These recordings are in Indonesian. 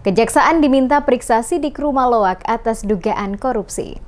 Kejaksaan diminta periksa sidik rumah loak atas dugaan korupsi.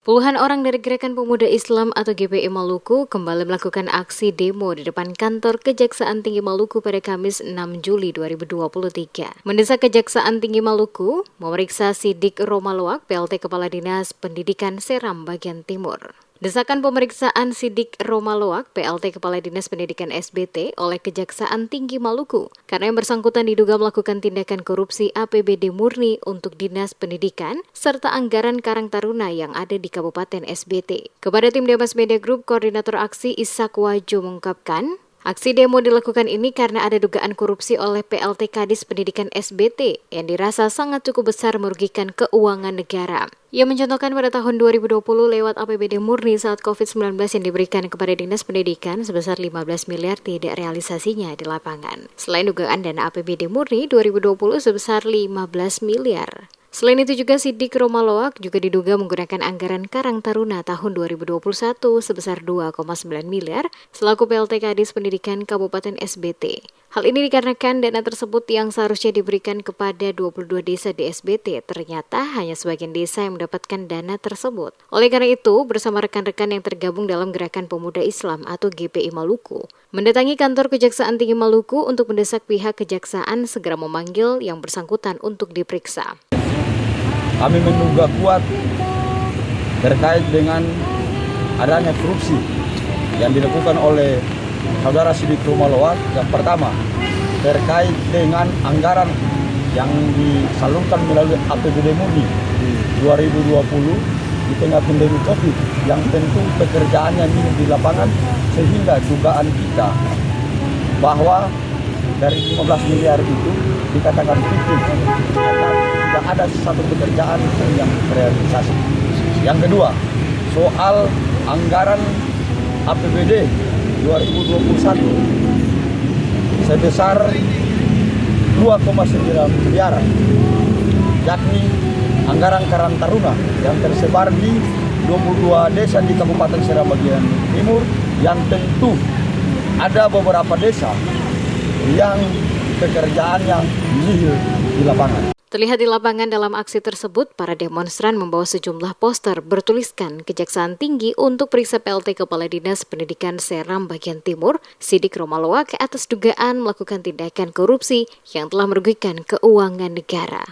Puluhan orang dari Gerakan Pemuda Islam atau GPI Maluku kembali melakukan aksi demo di depan kantor Kejaksaan Tinggi Maluku pada Kamis 6 Juli 2023. Mendesak Kejaksaan Tinggi Maluku memeriksa sidik Roma Loak PLT Kepala Dinas Pendidikan Seram Bagian Timur. Desakan pemeriksaan sidik Roma Loak PLT Kepala Dinas Pendidikan SBT oleh Kejaksaan Tinggi Maluku karena yang bersangkutan diduga melakukan tindakan korupsi APBD murni untuk Dinas Pendidikan serta anggaran Karang Taruna yang ada di Kabupaten SBT. Kepada tim Demas Media Group, Koordinator Aksi Ishak Wajo mengungkapkan, aksi demo dilakukan ini karena ada dugaan korupsi oleh PLT Kadis Pendidikan SBT yang dirasa sangat cukup besar merugikan keuangan negara. Ia mencontohkan pada tahun 2020 lewat APBD murni saat COVID-19 yang diberikan kepada Dinas Pendidikan sebesar 15 miliar tidak realisasinya di lapangan. Selain dugaan dana APBD murni 2020 sebesar 15 miliar. Selain itu juga sidik Roma Loak juga diduga menggunakan anggaran Karang Taruna tahun 2021 sebesar 2,9 miliar selaku PLT Kadis Pendidikan Kabupaten SBT. Hal ini dikarenakan dana tersebut yang seharusnya diberikan kepada 22 desa di SBT ternyata hanya sebagian desa yang mendapatkan dana tersebut. Oleh karena itu, bersama rekan-rekan yang tergabung dalam Gerakan Pemuda Islam atau GPI Maluku, mendatangi kantor Kejaksaan Tinggi Maluku untuk mendesak pihak kejaksaan segera memanggil yang bersangkutan untuk diperiksa. Kami menduga kuat terkait dengan adanya korupsi yang dilakukan oleh saudara sidik Roma Loak. Yang pertama, terkait dengan anggaran yang disalurkan melalui APBD murni di 2020 di tengah pandemi COVID, yang tentu pekerjaannya minim di lapangan, sehingga dugaan kita bahwa dari 15 miliar itu dikatakan fiktif karena tidak ada satu pekerjaan yang terrealisasi. Yang kedua, soal anggaran APBD 2021 sebesar 2,9 miliar, yakni anggaran Karang Taruna yang tersebar di 22 desa di Kabupaten Seram Bagian Timur, yang tentu ada beberapa desa yang pekerjaannya nihil di lapangan. Terlihat di lapangan dalam aksi tersebut, para demonstran membawa sejumlah poster bertuliskan Kejaksaan Tinggi untuk periksa PLT Kepala Dinas Pendidikan Seram Bagian Timur, sidik Roma Loak atas dugaan melakukan tindakan korupsi yang telah merugikan keuangan negara.